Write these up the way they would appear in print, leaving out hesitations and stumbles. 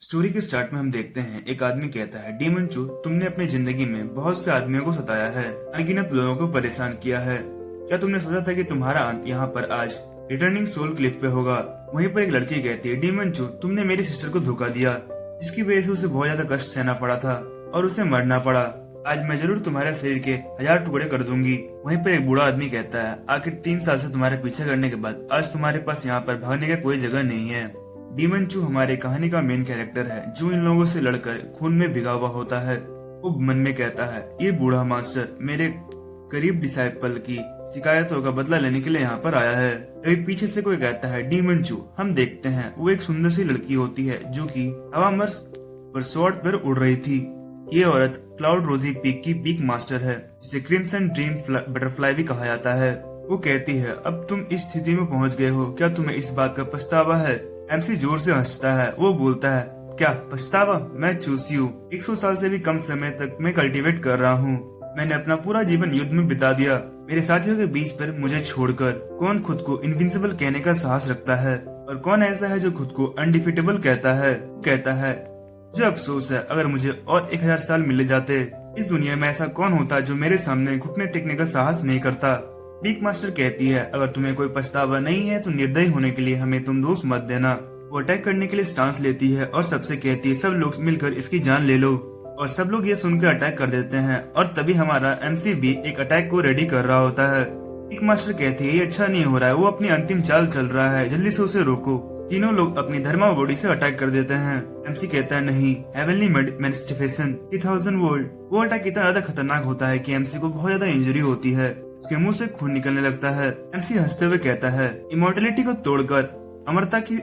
Story के start में हम देखते हैं एक आदमी कहता है, डीमन चू, तुमने अपनी जिंदगी में बहुत से आदमियों को सताया है, अनगिनत लोगों को परेशान किया है। क्या तुमने सोचा था कि तुम्हारा अंत यहाँ पर आज रिटर्निंग सोल क्लिफ पे होगा? वहीं पर एक लड़की कहती है, डीमन चू, तुमने मेरी सिस्टर को धोखा दिया, जिसकी वजह से उसे बहुत ज्यादा कष्ट सहना पड़ा था और उसे मरना पड़ा। आज मैं जरूर तुम्हारे शरीर के 1000 टुकड़े कर दूंगी। वहीं पर एक बूढ़ा आदमी कहता है, आखिर 3 साल से तुम्हारे पीछे करने के बाद आज तुम्हारे पास यहाँ पर भागने का कोई जगह नहीं है। डीमन चू हमारी कहानी का मेन कैरेक्टर है, जो इन लोगों से लड़कर खून में भिगा हुआ होता है। वो मन में कहता है, ये बूढ़ा मास्टर मेरे गरीब डिसाइपल की शिकायतों का बदला लेने के लिए यहाँ पर आया है। अभी पीछे से कोई कहता है, डीमन चू, हम देखते हैं वो एक सुंदर सी लड़की होती है जो कि हवा मर्स पर स्वॉर्ड पर उड़ रही थी। ये औरत क्लाउड रोजी पीक की पीक मास्टर है, जिसे क्रिम्सन ड्रीम बटरफ्लाई भी कहा जाता है। वो कहती है, अब तुम इस स्थिति में पहुंच गए हो, क्या तुम्हें इस बात का पछतावा है? एमसी जोर से हंसता है। वो बोलता है, क्या पछतावा? मैं चूसी हूँ। 100 साल से भी कम समय तक मैं कल्टीवेट कर रहा हूँ। मैंने अपना पूरा जीवन युद्ध में बिता दिया। मेरे साथियों के बीच पर मुझे छोड़कर कौन खुद को इनविंसिबल कहने का साहस रखता है, और कौन ऐसा है जो खुद को अनडिफिटेबल कहता है? कहता है, मुझे अफसोस है, अगर मुझे और 1000 साल मिले जाते, इस दुनिया में ऐसा कौन होता जो मेरे सामने घुटने टेकने का साहस नहीं करता। पीक मास्टर कहती है, अगर तुम्हें कोई पछतावा नहीं है तो निर्दयी होने के लिए हमें तुम दोष मत देना। वो अटैक करने के लिए स्टांस लेती है और सबसे कहती है, सब लोग मिलकर इसकी जान ले लो। और सब लोग ये सुनकर अटैक कर देते हैं, और तभी हमारा एमसी भी एक अटैक को रेडी कर रहा होता है। पीक मास्टर कहती है, ये अच्छा नहीं हो रहा है, वो अपनी अंतिम चाल चल रहा है, जल्दी से उसे रोको। तीनों लोग अपनी धर्मा बॉडी से अटैक कर देते हैं। एमसी कहता है, नहीं, हेवनली मैनिफेस्टेशन 3000 वोल्ट। वो अटैक इतना ज्यादा खतरनाक होता है कि एमसी को बहुत ज्यादा इंजरी होती है, उसके मुंह से खून निकलने लगता है। एमसी हंसते हुए कहता है, इमोर्टलिटी को तोड़कर अमरता की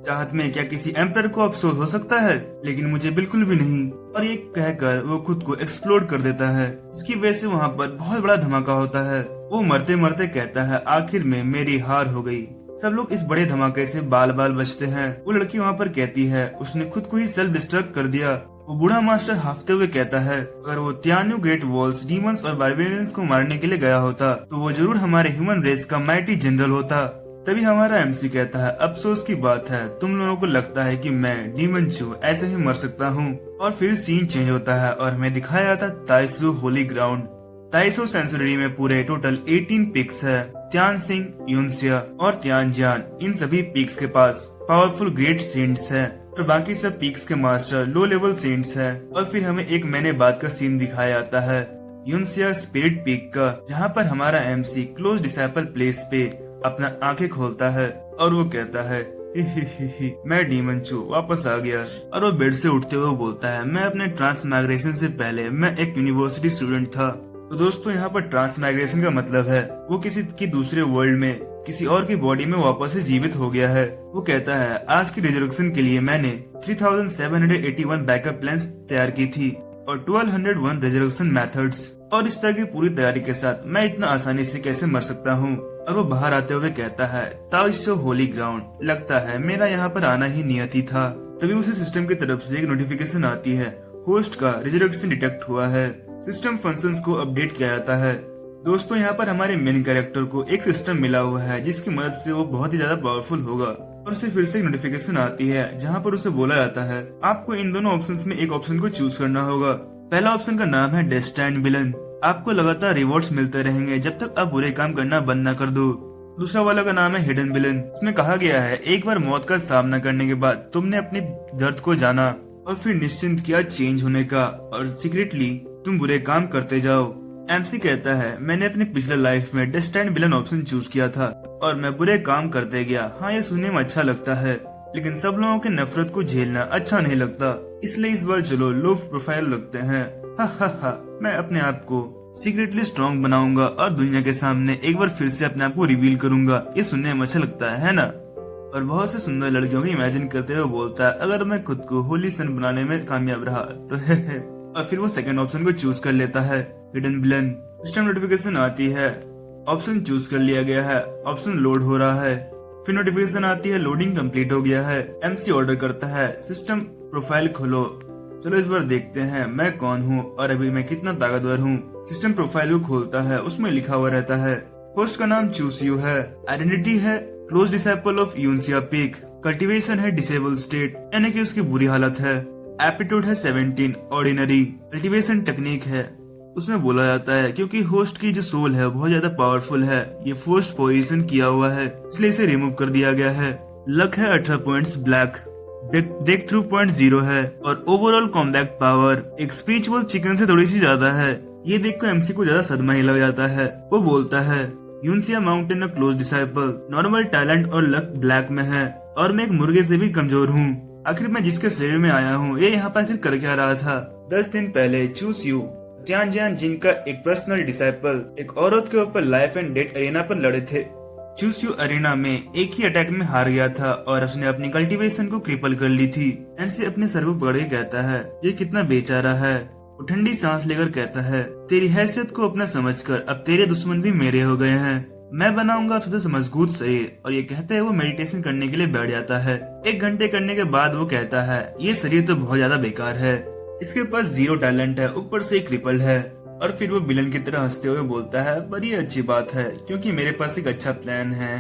चाहत में क्या किसी एम्पर को अफसोस हो सकता है? लेकिन मुझे बिल्कुल भी नहीं। और ये कहकर वो खुद को एक्सप्लोड कर देता है। इसकी वजह से वहाँ पर बहुत बड़ा धमाका होता है। वो मरते मरते कहता है, आखिर में मेरी हार हो गई। सब लोग इस बड़े धमाके से बाल बाल बचते हैं। वो लड़की वहाँ पर कहती है, उसने खुद को ही सेल्फ डिस्ट्रक्ट कर दिया। वो बूढ़ा मास्टर हाफते हुए कहता है, अगर वो त्यानु ग्रेट वॉल्स डीमंस और बारबेरियंस को मारने के लिए गया होता तो वो जरूर हमारे ह्यूमन रेस का माइटी जनरल होता। तभी हमारा एमसी कहता है, अफसोस की बात है, तुम लोगों को लगता है कि मैं डीमन चू ऐसे ही मर सकता हूँ। और फिर सीन चेंज होता है और हमें दिखाया जाता ताइसू होली ग्राउंड। ताइसू सेंचुरी में पूरे टोटल 18 पिक्स है। त्यान सिंह, यूनसिया और त्यान जियान, इन सभी पिक्स के पास पावरफुल ग्रेट सेंट्स है, और बाकी सब पिक्स के मास्टर लो लेवल सेंट्स है। और फिर हमें एक महीने बाद का सीन दिखाया जाता है, यूनसिया स्पिरिट पीक का, जहाँ पर हमारा एमसी क्लोज डिसाइपल प्लेस पे अपना आंखें खोलता है और वो कहता है, ही मैं डीमन चू वापस आ गया। और वो बेड से उठते हुए बोलता है, मैं अपने ट्रांसमाइग्रेशन से पहले मैं एक यूनिवर्सिटी स्टूडेंट था। तो दोस्तों, यहाँ पर ट्रांसमाइग्रेशन का मतलब है वो किसी की दूसरे वर्ल्ड में किसी और की बॉडी में वापस से जीवित हो गया है। वो कहता है, आज की रिजर्वेशन के लिए मैंने 3781 बैकअप प्लान्स तैयार की थी और 1201 रिजर्वेशन मेथड्स, और इस तरह की पूरी तैयारी के साथ मैं इतना आसानी से कैसे मर सकता हूँ? और वो बाहर आते हुए कहता है, ताओइसो होली ग्राउंड, लगता है मेरा यहाँ पर आना ही नियति था। तभी उसे सिस्टम की तरफ से एक नोटिफिकेशन आती है, होस्ट का रिजर्वेशन डिटेक्ट हुआ है। सिस्टम फंक्शंस को अपडेट किया जाता है। दोस्तों, यहाँ पर हमारे मेन कैरेक्टर को एक सिस्टम मिला हुआ है जिसकी मदद से वो बहुत ही ज्यादा पावरफुल होगा। और उसे फिर से एक नोटिफिकेशन आती है जहाँ पर उसे बोला जाता है, आपको इन दोनों ऑप्शंस में एक ऑप्शन को चूज करना होगा। पहला ऑप्शन का नाम है डेस्टाइन्ड विलन, आपको लगातार रिवॉर्ड्स मिलते रहेंगे जब तक आप बुरे काम करना बंद न कर दो। दूसरा वाला का नाम है हिडन विलन, उसमें कहा गया है, एक बार मौत का सामना करने के बाद तुमने अपनी दर्द को जाना और फिर निश्चिंत किया चेंज होने का, और सीक्रेटली तुम बुरे काम करते जाओ। एमसी कहता है, मैंने अपने पिछले लाइफ में डेस्टाइन्ड विलन ऑप्शन चूज किया था और मैं बुरे काम करते गया। हाँ, ये सुनने में अच्छा लगता है, लेकिन सब लोगों की नफरत को झेलना अच्छा नहीं लगता, इसलिए इस बार चलो लो प्रोफाइल रखते हैं। हा, मैं अपने आप को सीक्रेटली स्ट्रॉन्ग बनाऊंगा और दुनिया के सामने एक बार फिर से अपने आप को रिवील करूंगा। ये सुनने में अच्छा लगता है ना? और बहुत से सुंदर लड़कियों को इमेजिन करते हुए बोलता है, अगर मैं खुद को होली सन बनाने में कामयाब रहा तो और फिर वो सेकंड ऑप्शन को चूज कर लेता है, हिडन विलन। सिस्टम नोटिफिकेशन आती है, ऑप्शन चूज कर लिया गया है, ऑप्शन लोड हो रहा है। फिर नोटिफिकेशन आती है, लोडिंग कंप्लीट हो गया है। एमसी ऑर्डर करता है, सिस्टम प्रोफाइल खोलो। चलो इस बार देखते हैं मैं कौन हूँ और अभी मैं कितना ताकतवर हूँ। सिस्टम प्रोफाइल को खोलता है, उसमें लिखा हुआ रहता है, होस्ट का नाम चूसियो है, आइडेंटिटी है close disciple of Yunxia peak, cultivation है डिसेबल स्टेट, यानी कि उसकी बुरी हालत है। एप्टीट्यूड है 17 ऑर्डिनरी। कल्टीवेशन टेक्निक है, उसमें बोला जाता है क्योंकि होस्ट की जो सोल है बहुत ज्यादा पावरफुल है, ये फोर्स्ड पोजीशन किया हुआ है, इसलिए इसे रिमूव कर दिया गया है। लक है 18 points black. Breakthrough point 0 है और ओवरऑल कॉम्बैक्ट पावर एक स्पिरिचुअल चिकन से थोड़ी सी ज्यादा है। ये देख कर एमसी को ज्यादा सदमा ही लग जाता है। वो बोलता है Yunxia mountain a close disciple, normal talent और लक ब्लैक में है और मैं एक मुर्गे से भी कमजोर हूँ। आखिर मैं जिसके शरीर में आया हूँ ये यहाँ पर आखिर कर क्या रहा था। 10 दिन पहले चूस यू त्यानजियान जिनका एक पर्सनल डिसाइपल एक औरत के ऊपर लाइफ एंड डेथ अरेना पर लड़े थे। चूस यू अरेना में एक ही अटैक में हार गया था और उसने अपनी कल्टीवेशन को क्रिपल कर ली थी। एनसी अपने सर को पकड़ के कहता है ये कितना बेचारा है। वो ठंडी सांस लेकर कहता है तेरी हैसियत को अपना समझकर अब तेरे दुश्मन भी मेरे हो गए हैं। मैं बनाऊंगा सबसे मजबूत शरीर। और ये कहते हैं वो मेडिटेशन करने के लिए बैठ जाता है। 1 घंटे करने के बाद वो कहता है ये शरीर तो बहुत ज्यादा बेकार है, इसके पास 0 टैलेंट है, ऊपर से क्रिपल है। और फिर वो विलन की तरह हंसते हुए बोलता है पर ये अच्छी बात है क्योंकि मेरे पास एक अच्छा प्लान है।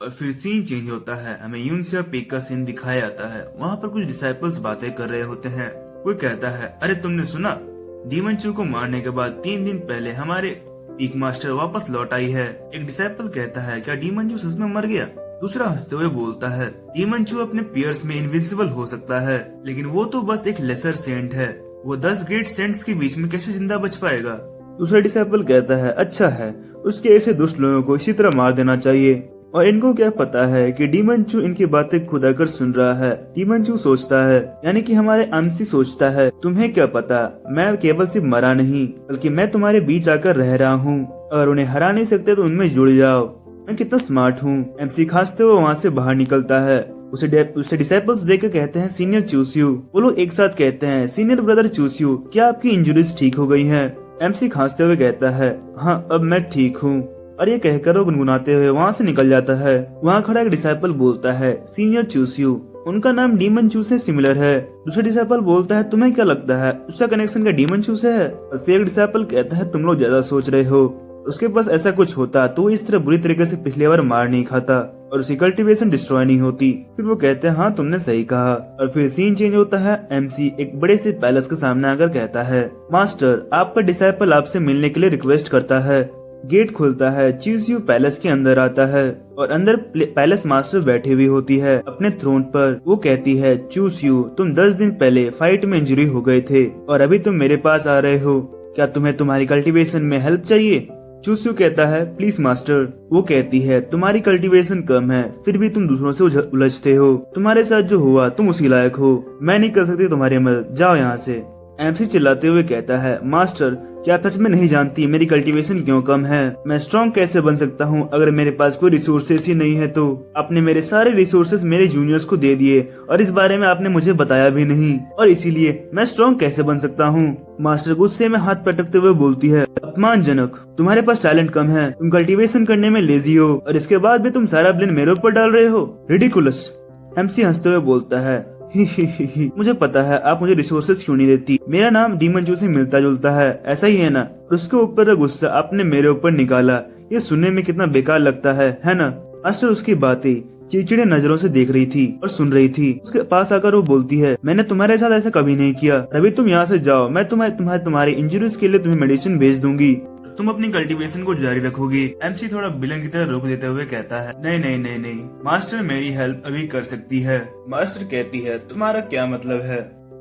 और फिर सीन चेंज होता है, हमें यूनसिया पीक का सीन दिखाया जाता है। वहाँ पर कुछ डिसाइपल्स बातें कर रहे होते हैं। कोई कहता है अरे तुमने सुना, डीमन चू को मारने के बाद 3 दिन पहले हमारे पीक मास्टर वापस लौट आई है। एक डिसाइपल कहता है क्या डीमन चू सच में मर गया। दूसरा हंसते हुए बोलता है डीमन चू अपने पियर्स में इनविंसिबल हो सकता है लेकिन वो तो बस एक लेसर सेंट है, वो 10 ग्रेट सेंट्स के बीच में कैसे जिंदा बच पाएगा। दूसरा डिसाइपल कहता है अच्छा है, उसके ऐसे दुष्ट लोगों को इसी तरह मार देना चाहिए। और इनको क्या पता है कि डीमन चू इनकी बातें खुद आकर सुन रहा है। डीमन चू सोचता है, यानी कि हमारे एमसी सोचता है तुम्हें क्या पता, मैं केवल सिर्फ मरा नहीं बल्कि मैं तुम्हारे बीच आकर रह रहा हूँ। अगर उन्हें हरा नहीं सकते तो उनमें जुड़ जाओ, मैं कितना स्मार्ट हूँ। एमसी खांसते हुए वहाँ से बाहर निकलता है। उसे डिसाइपल्स देखकर कहते हैं सीनियर चूसियो। वो लोग एक साथ कहते हैं सीनियर ब्रदर चूसियो, क्या आपकी इंजरीज ठीक हो गई हैं? एमसी खांसते हुए कहता है हाँ अब मैं ठीक हूँ। और ये कहकर वो गुनगुनाते हुए वहाँ से निकल जाता है। वहाँ खड़ा एक डिसाइपल बोलता है सीनियर चूसियो, उनका नाम डीमन चू से सिमिलर है। दूसरा डिसाइपल बोलता है तुम्हें क्या लगता है उसका कनेक्शन का डीमन चू से है? और फिर एक डिसाइपल कहता है तुम लोग ज्यादा सोच रहे हो, उसके पास ऐसा कुछ होता तो वो इस तरह बुरी तरीके से पिछली बार मार नहीं खाता और उसकी कल्टीवेशन डिस्ट्रॉय नहीं होती। फिर वो कहते हैं हाँ तुमने सही कहा। और फिर सीन चेंज होता है। एमसी एक बड़े से पैलेस के सामने आकर कहता है मास्टर आपका डिसाइपल आपसे मिलने के लिए रिक्वेस्ट करता है। गेट खुलता है, चूस यू पैलेस के अंदर आता है और अंदर पैलेस मास्टर बैठी हुई होती है अपने थ्रोन पर। वो कहती है चूस यू तुम 10 दिन पहले फाइट में इंजरी हो गए थे और अभी तुम मेरे पास आ रहे हो, क्या तुम्हें तुम्हारी कल्टीवेशन में हेल्प चाहिए? चूसू कहता है प्लीज मास्टर। वो कहती है तुम्हारी कल्टीवेशन कम है फिर भी तुम दूसरों से उलझते हो, तुम्हारे साथ जो हुआ तुम उसी लायक हो, मैं नहीं कर सकती तुम्हारी मदद, जाओ यहाँ से। एमसी चिल्लाते हुए कहता है मास्टर क्या सच में नहीं जानती मेरी कल्टीवेशन क्यों कम है? मैं स्ट्रॉन्ग कैसे बन सकता हूँ अगर मेरे पास कोई रिसोर्सेस ही नहीं है? तो आपने मेरे सारे रिसोर्सेस मेरे जूनियर्स को दे दिए और इस बारे में आपने मुझे बताया भी नहीं, और इसीलिए मैं स्ट्रॉन्ग कैसे बन सकता हूँ? मास्टर गुस्से में हाथ पटकते हुए बोलती है अपमानजनक, तुम्हारे पास टैलेंट कम है, तुम कल्टीवेशन करने में लेजी हो और इसके बाद भी तुम सारा ब्लेम मेरे ऊपर डाल रहे हो, रिडिकुलस। एमसी हंसते हुए बोलता है ही मुझे पता है आप मुझे रिसोर्सेज क्यों नहीं देती, मेरा नाम डीमन चू से मिलता जुलता है, ऐसा ही है ना? उसके ऊपर गुस्सा आपने मेरे ऊपर निकाला, ये सुनने में कितना बेकार लगता है ना? मास्टर उसकी बातें चिड़चिड़े नजरों से देख रही थी और सुन रही थी। उसके पास आकर वो बोलती है मैंने तुम्हारे साथ ऐसा कभी नहीं किया, अभी तुम यहाँ से जाओ, मैं तुम्हारी इंजरीज के लिए तुम्हें मेडिसिन भेज दूंगी, तुम अपनी कल्टीवेशन को जारी रखोगी। एमसी थोड़ा विलन की तरह रोक देते हुए कहता है नहीं नहीं नहीं नहीं मास्टर मेरी हेल्प अभी कर सकती है। मास्टर कहती है तुम्हारा क्या मतलब है?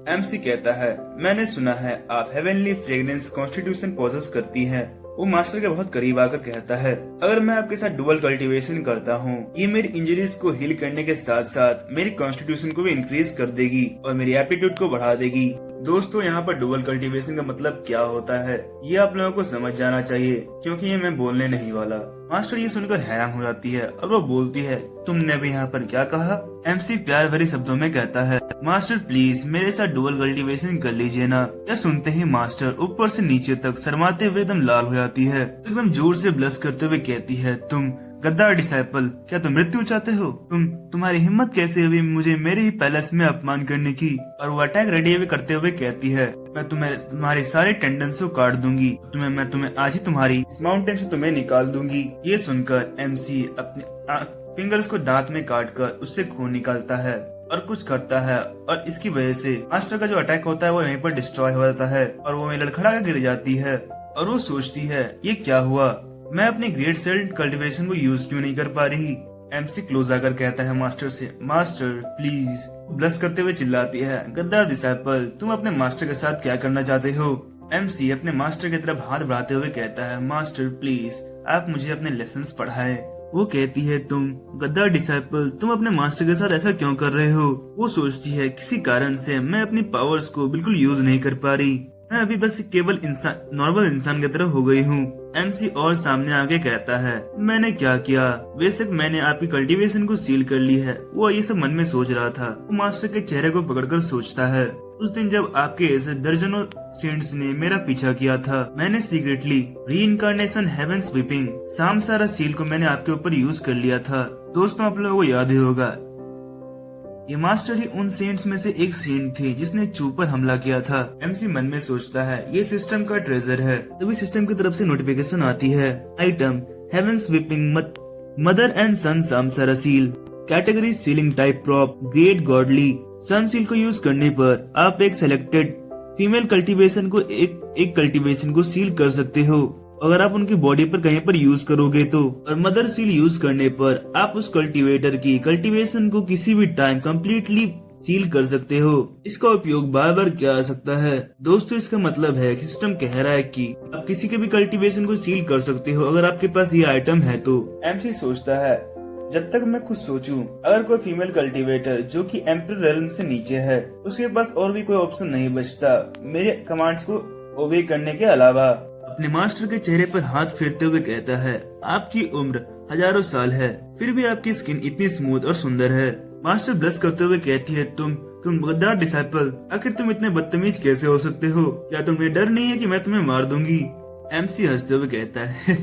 एमसी कहता है मैंने सुना है आप हेवनली फ्रेग्रेंस कॉन्स्टिट्यूशन पोजेस करती हैं। वो मास्टर के बहुत करीब आकर कहता है अगर मैं आपके साथ डुअल कल्टीवेशन करता हूँ ये मेरी इंजरीज को हील करने के साथ साथ मेरी कॉन्स्टिट्यूशन को भी इंक्रीज कर देगी और मेरी एप्टीट्यूड को बढ़ा देगी। दोस्तों यहाँ पर डुअल कल्टीवेशन का मतलब क्या होता है ये आप लोगों को समझ जाना चाहिए क्योंकि ये मैं बोलने नहीं वाला। मास्टर ये सुनकर हैरान हो जाती है और वो बोलती है तुमने अभी यहाँ पर क्या कहा? एमसी प्यार भरे शब्दों में कहता है मास्टर प्लीज मेरे साथ डुअल कल्टीवेशन कर लीजिए ना। यह सुनते ही मास्टर ऊपर से नीचे तक शर्माते हुए एकदम लाल हो जाती है, एकदम जोर से ब्लश करते हुए कहती है तुम गद्दार डिसाइपल, क्या तुम मृत्यु चाहते हो? तुम्हारी हिम्मत कैसे हुई मुझे मेरे ही पैलेस में अपमान करने की? और वो अटैक रेडी हुए करते हुए कहती है, मैं तुम्हारी सारी टेंडेंस को काट दूंगी। मैं तुम्हें आज ही तुम्हारी इस माउंटेन से तुम्हें निकाल दूंगी। ये सुनकर एमसी अपने फिंगर्स को दांत में काट कर उससे खून निकालता है और कुछ करता है, और इसकी वजह से मास्टर का जो अटैक होता है वो यहीं पर डिस्ट्रॉय हो जाता है और वो वहीं लड़खड़ा कर गिर जाती है। और वो सोचती है, ये क्या हुआ, मैं अपनी ग्रेट सेल कल्टीवेशन को यूज क्यों नहीं कर पा रही? एमसी क्लोज आकर कहता है मास्टर से, मास्टर प्लीज। ब्लश करते हुए चिल्लाती है, गद्दार डिसाइपल, तुम अपने मास्टर के साथ क्या करना चाहते हो? एमसी अपने मास्टर की तरफ हाथ बढ़ाते हुए कहता है, मास्टर प्लीज आप मुझे अपने लेसन्स पढ़ाएं। वो कहती है, तुम गद्दार डिसाइपल, तुम अपने मास्टर के साथ ऐसा क्यों कर रहे हो? वो सोचती है, किसी कारण से मैं अपनी पावर्स को बिल्कुल यूज नहीं कर पा रही, मैं अभी बस केवल नॉर्मल इंसान की तरह हो गई हूँ। एमसी और सामने आके कहता है, मैंने क्या किया? बेशक मैंने आपकी कल्टीवेशन को सील कर ली है। वो ये सब मन में सोच रहा था। वो मास्टर के चेहरे को पकड़कर सोचता है, उस दिन जब आपके ऐसे दर्जनों सेंट्स ने मेरा पीछा किया था, मैंने secretly reincarnation heavens weeping samsara seal को मैंने आपके ऊपर यूज कर लिया था। दोस्तों, आप लोगों को याद ही होगा, ये मास्टर ही उन सेंट्स में से एक सेंट थे जिसने चू पर हमला किया था। एमसी मन में सोचता है, ये सिस्टम का ट्रेजर है। तभी सिस्टम की तरफ से नोटिफिकेशन आती है, item heavens weeping mother and son samsara seal, category sealing type prop, great godly. Son seal को यूज करने पर आप एक सेलेक्टेड फीमेल कल्टीवेशन को एक कल्टीवेशन को सील कर सकते हो अगर आप उनकी बॉडी पर कहीं पर यूज करोगे तो। और मदर सील यूज करने पर आप उस कल्टीवेटर की कल्टीवेशन को किसी भी टाइम कम्प्लीटली सील कर सकते हो। इसका उपयोग बार बार किया जा सकता है। दोस्तों, इसका मतलब है सिस्टम कह रहा है कि आप किसी के भी कल्टीवेशन को सील कर सकते हो अगर आपके पास ये आइटम है तो। एमसी सोचता है, जब तक मैं खुद सोचूं, अगर कोई फीमेल कल्टीवेटर जो कि एम्परर रेल्म से नीचे है, उसके पास और भी कोई ऑप्शन नहीं बचता मेरे कमांड्स को ओबे करने के अलावा। अपने मास्टर के चेहरे पर हाथ फेरते हुए कहता है, आपकी उम्र हजारों साल है, फिर भी आपकी स्किन इतनी स्मूथ और सुंदर है। मास्टर ब्लश करते हुए कहती है, तुम गद्दार डिसाइपल, आखिर तुम इतने बदतमीज कैसे हो सकते हो? क्या तुम्हें डर नहीं है कि मैं तुम्हें मार दूंगी? एमसी हंसते हुए कहता है,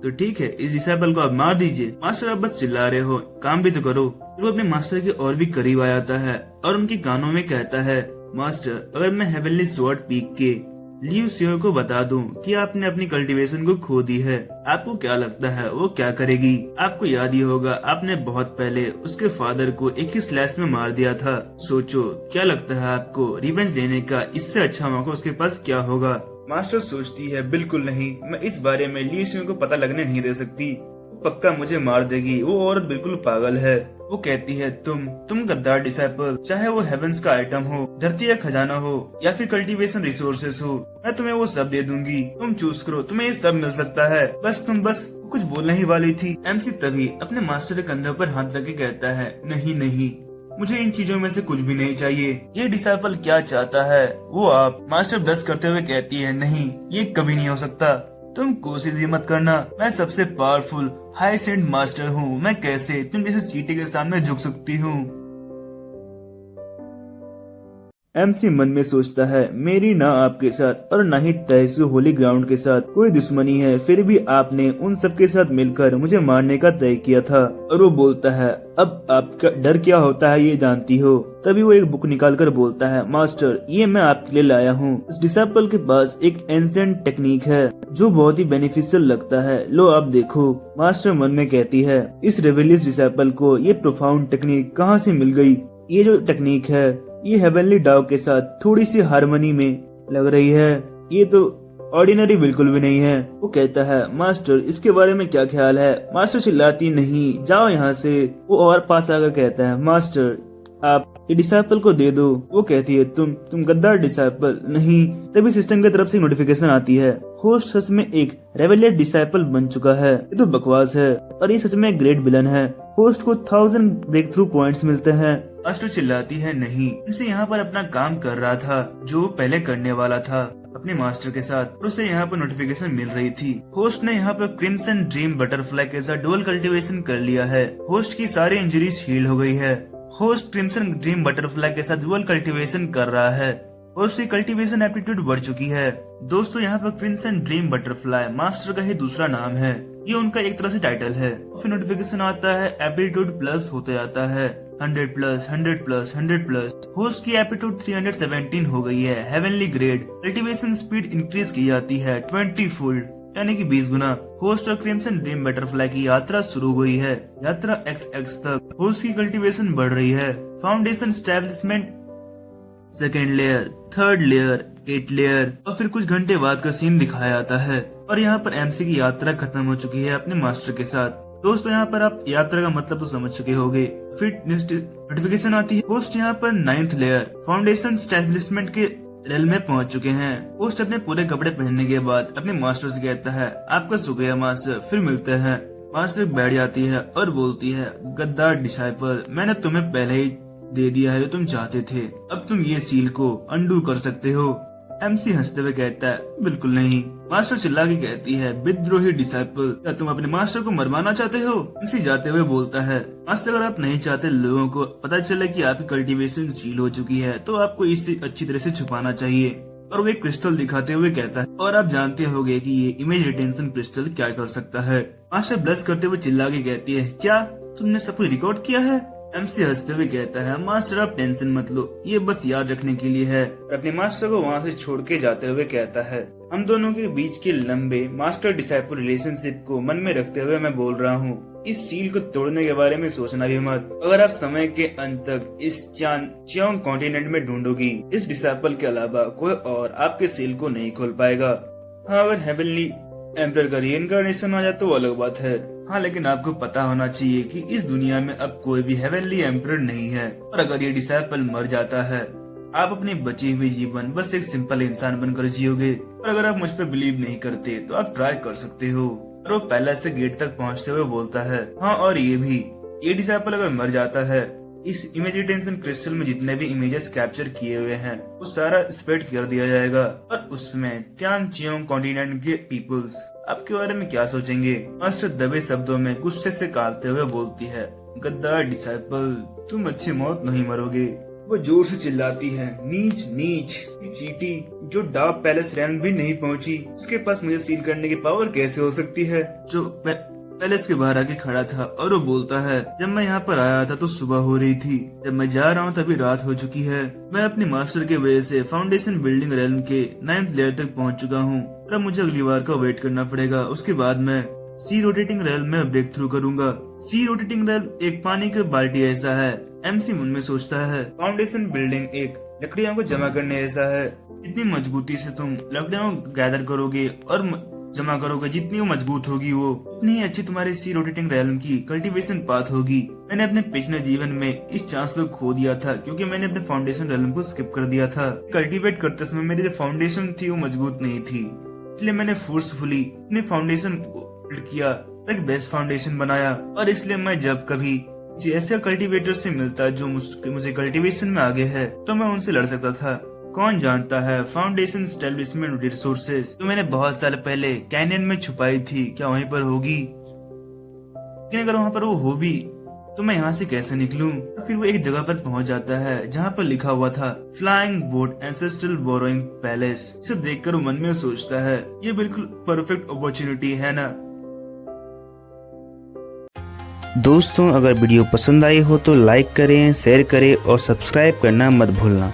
तो ठीक है, इस डिसाइपल को आप मार दीजिए। मास्टर, आप बस चिल्ला रहे हो, काम भी तो करो। फिर वो अपने मास्टर के और भी करीब आ जाता है और उनके कानों में कहता है, मास्टर, अगर मैं हेवनली स्वॉर्ड पीक के लियू सियो को बता दूं कि आपने अपनी कल्टीवेशन को खो दी है, आपको क्या लगता है वो क्या करेगी? आपको याद ही होगा, आपने बहुत पहले उसके फादर को एक ही स्लैश में मार दिया था। सोचो, क्या लगता है आपको रिवेंज लेने का इससे अच्छा मौका उसके पास क्या होगा? मास्टर सोचती है, बिल्कुल नहीं, मैं इस बारे में लियू सियो को पता लगने नहीं दे सकती, पक्का मुझे मार देगी। वो औरत बिल्कुल पागल है। वो कहती है, तुम गद्दार डिसाइपल, चाहे वो हेवेंस का आइटम हो, धरती का खजाना हो या फिर कल्टीवेशन रिसोर्सेस हो, मैं तुम्हें वो सब दे दूंगी। तुम चूज करो, तुम्हें ये सब मिल सकता है। तुम कुछ बोलने ही वाली थी। एमसी तभी अपने मास्टर के कंधे पर हाथ रख के कहता है, नहीं, मुझे इन चीजों में से कुछ भी नहीं चाहिए। ये डिसाइपल क्या चाहता है वो आप। मास्टर ब्लश करते हुए कहती है, नहीं, ये कभी नहीं हो सकता। तुम कोशिश भी मत करना, मैं सबसे पावरफुल हाई सेंट मास्टर हूँ, मैं कैसे तुम जैसे चींटी के सामने झुक सकती हूँ? एमसी मन में सोचता है, मेरी ना आपके साथ और ना ही तहसू होली ग्राउंड के साथ कोई दुश्मनी है, फिर भी आपने उन सब के साथ मिलकर मुझे मारने का तय किया था। और वो बोलता है, अब आपका डर क्या होता है ये जानती हो? तभी वो एक बुक निकालकर बोलता है, मास्टर, ये मैं आपके लिए लाया हूँ। इस डिसाइपल के पास एक एंशिएंट टेक्निक है जो बहुत ही बेनिफिशियल लगता है, लो आप देखो। मास्टर मन में कहती है, इस रेवेलियस डिसाइपल को ये प्रोफाउंड टेक्निक कहाँ से मिल गई? ये जो टेक्निक है ये हेवनली डाव के साथ थोड़ी सी हार्मनी में लग रही है, ये तो ऑर्डिनरी बिल्कुल भी नहीं है। वो कहता है, मास्टर, इसके बारे में क्या ख्याल है? मास्टर चिल्लाती, नहीं, जाओ यहाँ से। वो और पास आकर कहता है, मास्टर, आप ये डिसाइपल को दे दो। वो कहती है, तुम गद्दार डिसाइपल, नहीं। तभी सिस्टम की तरफ से नोटिफिकेशन आती है, होस्ट सच में एक रेवेलियस डिसाइपल बन चुका है। ये तो बकवास है और ये सच में एक ग्रेट विलन है। होस्ट को 1000 ब्रेक थ्रू पॉइंट्स मिलते हैं। मास्टर चिल्लाती है, नहीं, उनसे यहाँ पर अपना काम कर रहा था जो वो पहले करने वाला था अपने मास्टर के साथ, और उसे यहाँ पर नोटिफिकेशन मिल रही थी। होस्ट ने यहाँ पर क्रिम्सन ड्रीम बटरफ्लाई के साथ डुअल कल्टीवेशन कर लिया है। होस्ट की सारी इंजरीज हील हो गई है। होस्ट क्रिम्सन ड्रीम बटरफ्लाई के साथ डुअल कल्टीवेशन कर रहा है। और उसकी कल्टीवेशन एप्टीट्यूड बढ़ चुकी है। दोस्तों यहाँ पर Prince and dream butterfly master का ही दूसरा नाम है, ये उनका एक तरह से टाइटल है। फिर नोटिफिकेशन आता है एप्टीट्यूड प्लस होते जाता है 100 प्लस 100 प्लस 100 प्लस। होस्ट की एप्टीट्यूड 317 हो गई है। Heavenly grade cultivation speed increase की जाती है 20 फोल्ड यानी कि 20 गुना। होस्ट और क्रिम्सन ड्रीम बटरफ्लाई की यात्रा शुरू हुई है। यात्रा XX तक। होस्ट की कल्टीवेशन बढ़ रही है। Foundation establishment, second layer, third layer, 8 layer और फिर कुछ घंटे बाद का सीन दिखाया जाता है। और यहाँ पर MC की यात्रा खत्म हो चुकी है अपने मास्टर के साथ। दोस्तों यहाँ पर आप यात्रा का मतलब तो समझ चुके होंगे। फिर नोटिफिकेशन आती है होस्ट यहाँ पर 9th लेयर फाउंडेशन स्टैब्लिशमेंट के रेल में पहुंच चुके हैं। होस्ट अपने पूरे कपड़े पहनने के बाद अपने मास्टर से कहता है आपका शुक्रिया मास्टर, फिर मिलते हैं। मास्टर बैठ जाती है और बोलती है गद्दार डिसाइपल, मैंने तुम्हें पहले ही दे दिया है जो तुम चाहते थे, अब तुम ये सील को अंडू कर सकते हो। MC हंसते हुए कहता है बिल्कुल नहीं। मास्टर चिल्ला के कहती है विद्रोही डिसाइपल, क्या तुम अपने मास्टर को मरवाना चाहते हो? MC जाते हुए बोलता है मास्टर अगर आप नहीं चाहते लोगों को पता चले कि आपकी कल्टीवेशन सील हो चुकी है तो आपको इसे अच्छी तरह से छुपाना चाहिए। और वो एक क्रिस्टल दिखाते हुए कहता है और आप जानते होंगे कि ये इमेज रिटेंशन क्रिस्टल क्या कर सकता है। मास्टर ब्लश करते हुए चिल्ला के कहती है क्या तुमने सब कुछ रिकॉर्ड किया है? MC हंसते हुए कहता है मास्टर आप टेंशन मत लो, ये बस याद रखने के लिए है। और अपने मास्टर को वहाँ से छोड़ के जाते हुए कहता है हम दोनों के बीच के लंबे मास्टर डिसाइपल रिलेशनशिप को मन में रखते हुए मैं बोल रहा हूँ, इस सील को तोड़ने के बारे में सोचना भी मत। अगर आप समय के अंत तक इस चियोंग कॉन्टिनेंट में ढूंढोगी, इस डिसाइपल के अलावा कोई और आपके सील को नहीं खोल पाएगा। हाँ अगर हेवनली एम्परर का रीइंकार्नेशन आ जाए तो अलग बात है। हाँ लेकिन आपको पता होना चाहिए कि इस दुनिया में अब कोई भी हेवनली एम्परर नहीं है। और अगर ये डिसाइपल मर जाता है आप अपनी बची हुई जीवन बस एक सिंपल इंसान बनकर जियोगे। और अगर आप मुझ पर बिलीव नहीं करते तो आप ट्राई कर सकते हो। और वो पैलेस से गेट तक पहुंचते हुए बोलता है हाँ और ये भी, ये डिसाइपल अगर मर जाता है इस इमेज रिटेंशन क्रिस्टल में जितने भी इमेजेस कैप्चर किए हुए हैं वो सारा स्प्रेड कर दिया जाएगा और उसमें त्यान चियोंग कॉन्टिनेंट के पीपल्स आपके बारे में क्या सोचेंगे। मास्टर दबे शब्दों में गुस्से से काटते हुए बोलती है गद्दार डिसाइपल, तुम अच्छी मौत नहीं मरोगे। वो जोर से चिल्लाती है नीच नीच, चीटी जो डार्क पैलेस रैन भी नहीं पहुंची, उसके पास मुझे सील करने की पावर कैसे हो सकती है। जो पैलेस के बाहर आके खड़ा था और वो बोलता है जब मैं यहाँ पर आया था तो सुबह हो रही थी, जब मैं जा रहा हूँ तभी रात हो चुकी है। मैं अपने मास्टर के वजह से फाउंडेशन बिल्डिंग रेलम के 9th लेयर तक पहुँच चुका हूँ और अब मुझे अगली बार का वेट करना पड़ेगा। उसके बाद मैं सी रोटेटिंग रेल में ब्रेक थ्रू करूंगा। सी रोटेटिंग रेल एक पानी की बाल्टी ऐसा है। MC मन में सोचता है फाउंडेशन बिल्डिंग एक लकड़ियों को जमा करने ऐसा है। इतनी मजबूती से तुम लकड़ियों गैदर करोगे और जमा करोगे, जितनी वो मजबूत होगी वो उतनी ही अच्छी तुम्हारे सी रोटेटिंग रेलम की कल्टीवेशन पाथ होगी। मैंने अपने पिछले जीवन में इस चांस को खो दिया था क्योंकि मैंने अपने फाउंडेशन रेलम को स्किप कर दिया था। कल्टीवेट करते समय मेरी जो फाउंडेशन थी वो मजबूत नहीं थी, इसलिए मैंने फोर्सफुली अपने फाउंडेशन को किया, एक बेस्ट फाउंडेशन बनाया। और इसलिए मैं जब कभी किसी ऐसे कल्टीवेटर से मिलता जो मुझे कल्टीवेशन में आगे है तो मैं उनसे लड़ सकता था। कौन जानता है फाउंडेशन एस्टेब्लिशमेंट रिसोर्सेज जो मैंने बहुत साल पहले कैनियन में छुपाई थी क्या वहीं पर होगी। लेकिन अगर वहाँ पर वो हो भी तो मैं यहाँ से कैसे निकलूं। तो फिर वो एक जगह पर पहुँच जाता है जहाँ पर लिखा हुआ था flying boat ancestral borrowing palace. इसे देखकर वो मन में सोचता है ये बिल्कुल परफेक्ट अपॉर्चुनिटी है ना। दोस्तों अगर वीडियो पसंद आई हो तो लाइक करें, शेयर करें और सब्सक्राइब करना मत भूलना।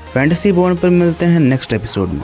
फैंटेसी बॉर्न पर मिलते हैं नेक्स्ट एपिसोड में।